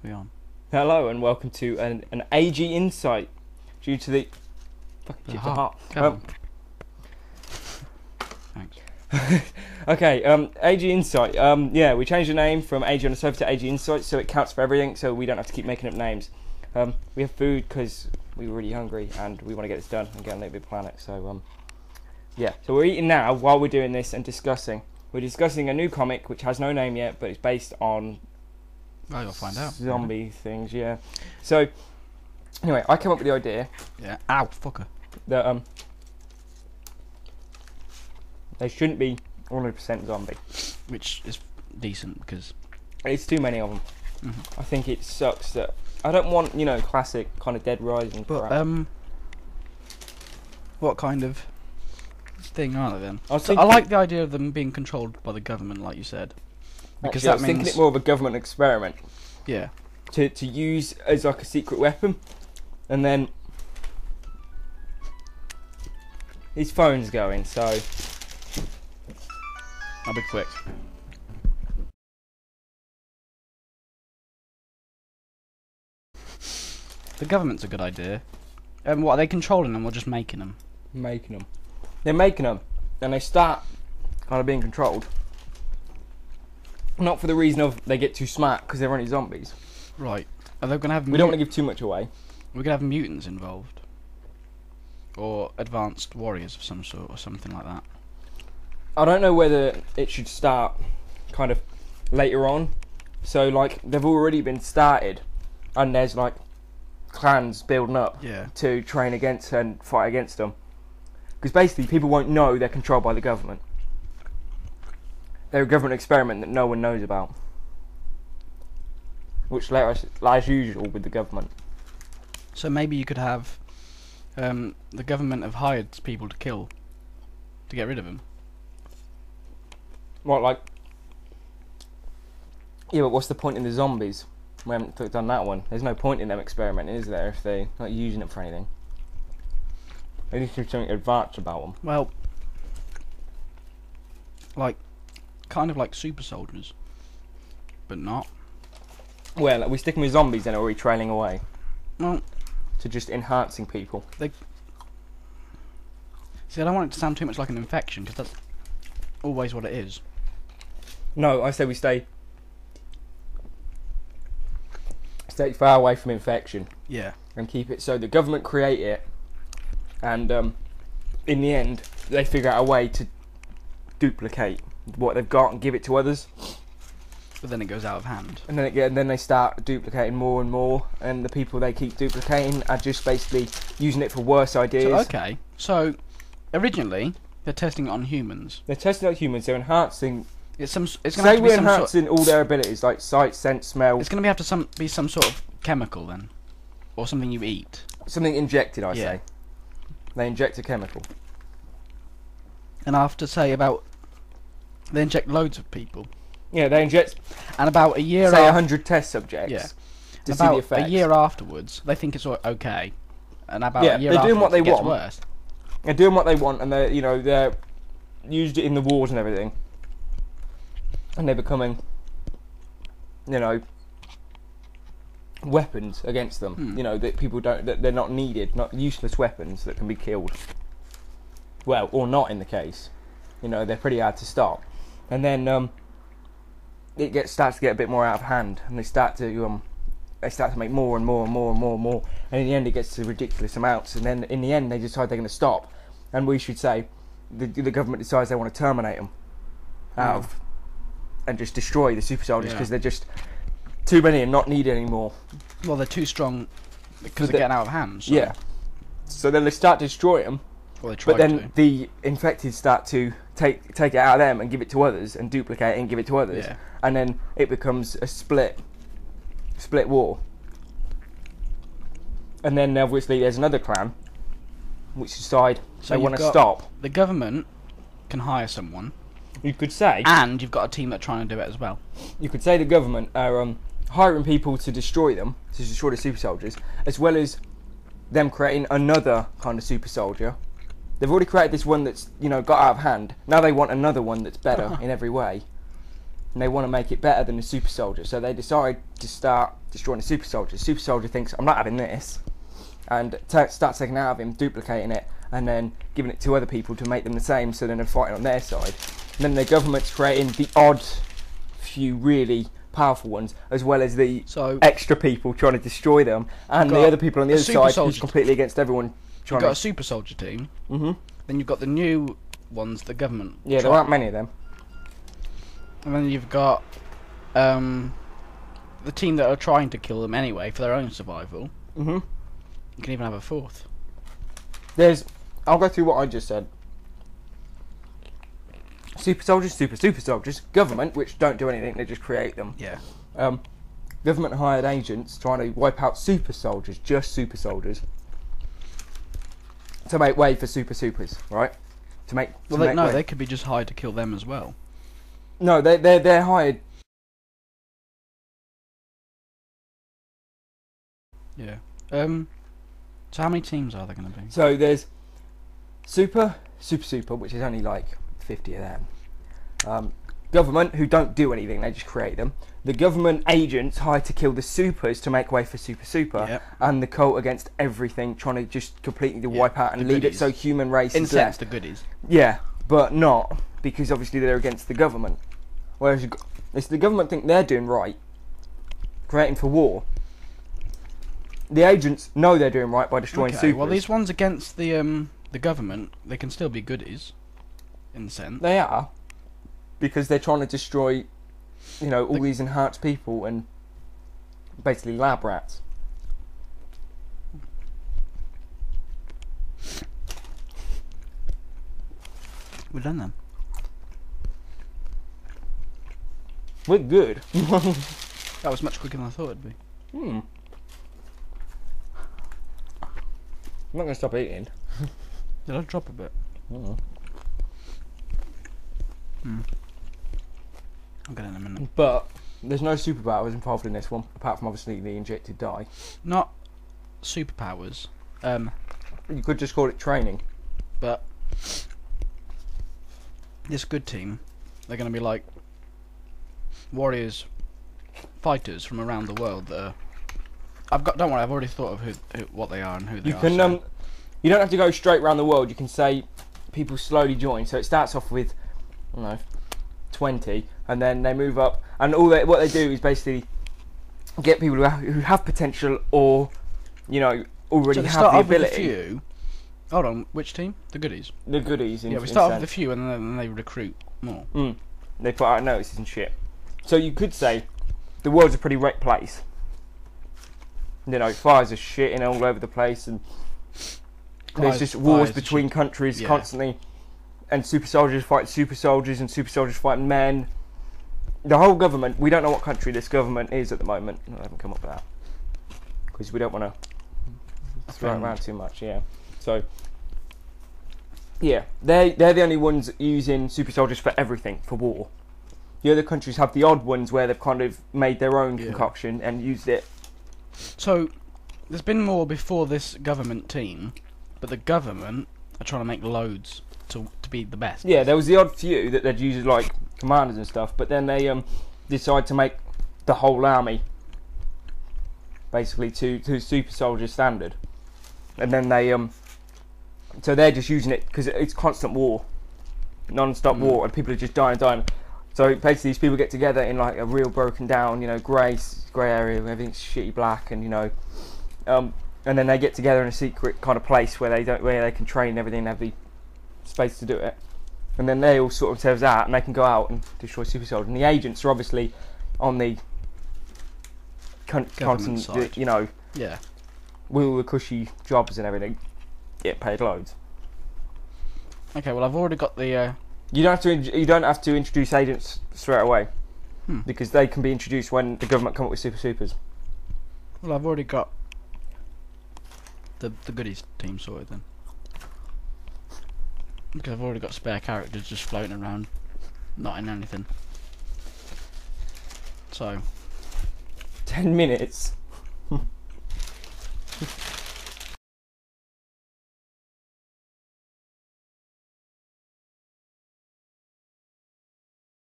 We on? Hello and welcome to an AGInsight. Due to the fucking heart. Thanks. Okay, AGInsight. Yeah, we changed the name from AG on the sofa to AGInsight, so it counts for everything, so we don't have to keep making up names. We have food because we were really hungry and we want to get this done and get on the planet. So yeah. So we're eating now while we're doing this and discussing. We're discussing a new comic which has no name yet, but it's based on. Well, you'll find out. Zombie things, yeah. So, anyway, I came up with the idea. Yeah. Ow, fucker. That they shouldn't be 100% zombie. Which is decent because it's too many of them. I think it sucks that I don't want classic kind of Dead Rising. But crap. What kind of thing are they then? I like the idea of them being controlled by the government, like you said. Because actually, I was thinking it more of a government experiment. Yeah. To use as like a secret weapon, and then his phone's going, so I'll be quick. The government's a good idea. What are they controlling them or just making them? Making them. They're making them, and they start kind of being controlled. Not for the reason of they get too smart because they're only zombies. Right. Are they going to have? We don't want to give too much away. We're going to have mutants involved, or advanced warriors of some sort, or something like that. I don't know whether it should start kind of later on. So like they've already been started, and there's like clans building up to train against and fight against them. Because basically people won't know they're controlled by the government. They're a government experiment that no one knows about. Which lies usual with the government. So maybe you could have the government have hired people to kill, to get rid of them. What, like? Yeah, but what's the point in the zombies? We haven't done that one. There's no point in them experimenting, is there, if they're not using it for anything? They need to do something advanced about them. Well, kind of like super soldiers, but not. Well, are we sticking with zombies then, or are we trailing away? Well, to just enhancing people. See, I don't want it to sound too much like an infection, because that's always what it is. No, I say we stay far away from infection. Yeah. And keep it so the government create it, and in the end they figure out a way to duplicate what they've got and give it to others. But then it goes out of hand. And then they start duplicating more and more, and the people they keep duplicating are just basically using it for worse ideas. So originally they're testing it on humans. They're testing it on humans. They're enhancing. It's going to say we're enhancing all their abilities like sight, sense, smell. It's going to have to be some sort of chemical then, or something you eat. Something injected, I say. They inject a chemical. And I have to say they inject loads of people. Yeah, they inject. And about a year. Say 100 test subjects. Yeah. To see the about effects. A year afterwards, they think it's okay. And about a year they're doing afterwards, what they it gets want. Worse. They're doing what they want, and they're used it in the wars and everything. And they're becoming, weapons against them. That people don't, that they're not needed, not useless weapons that can be killed. Well, or not in the case. They're pretty hard to stop. And then it starts to get a bit more out of hand, and they start to make more and more and more and more and more. And in the end, it gets to ridiculous amounts. And then in the end, they decide they're going to stop. And we should say the government decides they want to terminate them out of. And just destroy the super soldiers because they're just too many and not needed anymore. Well, they're too strong because they're getting out of hand. So. Yeah. So then they start to destroy them. Well, they try but then the infected start to take it out of them and give it to others, and duplicate it and give it to others. Yeah. And then it becomes a split war. And then obviously there's another clan which decide they want to stop. The government can hire someone. You could say, and you've got a team that's trying to do it as well. You could say the government are hiring people to destroy them, to destroy the super soldiers, as well as them creating another kind of super soldier. They've already created this one that's got out of hand. Now they want another one that's better in every way. and they want to make it better than the super soldier. So they decide to start destroying the super soldier. Super soldier thinks, I'm not having this, and starts taking it out of him, duplicating it, and then giving it to other people to make them the same, so then they're fighting on their side. And then the government's creating the odd few really powerful ones, as well as the extra people trying to destroy them, and the other people on the other side who's completely against everyone. You've got a super soldier team. Then you've got the new ones, the government. Yeah, there aren't many of them. And then you've got the team that are trying to kill them anyway for their own survival. You can even have a fourth. I'll go through what I just said. Super soldiers, super soldiers. Government, which don't do anything, they just create them. Yeah. Government hired agents trying to wipe out super soldiers, just super soldiers, to make way for supers, right? They could be just hired to kill them as well. No, they're hired. Yeah. So how many teams are there going to be? So there's super, which is only like 50 of them. Government, who don't do anything, they just create them. The government agents hired to kill the supers to make way for super. Yep. And the cult against everything, trying to just completely wipe out and leave it so human race is left. The goodies. Yeah, but not, because obviously they're against the government. Whereas the government think they're doing right, creating for war. The agents know they're doing right by destroying supers. Well, these ones against the government, they can still be goodies, in a sense. They are, because they're trying to destroy, all these enhanced people and basically lab rats. We're done then. We're good. That was much quicker than I thought it'd be. I'm not going to stop eating. Did I drop a bit? Oh. I'll get it in a minute. But there's no superpowers involved in this one, apart from obviously the injected dye. Not superpowers. You could just call it training. But this good team, they're going to be like warriors, fighters from around the world that are... Don't worry, I've already thought of what they are and who they are. You don't have to go straight around the world. You can say people slowly join. So it starts off with, 20, and then they move up. And what they do is basically get people who have potential or, already have the ability. Hold on, which team? The goodies. The goodies. Yeah, we start off with a few, and then they recruit more. They put out notices and shit. So you could say the world's a pretty wrecked place. Fires are shitting all over the place, and there's just wars between countries constantly, and super soldiers fight super soldiers, and super soldiers fight men. The whole government, we don't know what country this government is at the moment. I haven't come up with that, because we don't want to throw it around too much, So, they're the only ones using super soldiers for everything, for war. The other countries have the odd ones where they've kind of made their own concoction and used it. So, there's been more before this government team, but the government are trying to make loads to be the best. Yeah, there was the odd few that they'd use as like commanders and stuff, but then they decide to make the whole army basically to super soldier standard, and then they so they're just using it because it's constant war, non-stop war, and people are just dying. So basically, these people get together in like a real broken down, grey area, where everything's shitty black, and and then they get together in a secret kind of place where they can train everything and have the space to do it, and then they all sort themselves out and they can go out and destroy super soldiers. And the agents are obviously on the constant side. with all the cushy jobs and everything, get paid loads. Okay, well I've already got the. You don't have to introduce agents straight away, because they can be introduced when the government come up with supers. Well, I've already got the goodies team sorted then, because I've already got spare characters just floating around, not in anything. So 10 minutes.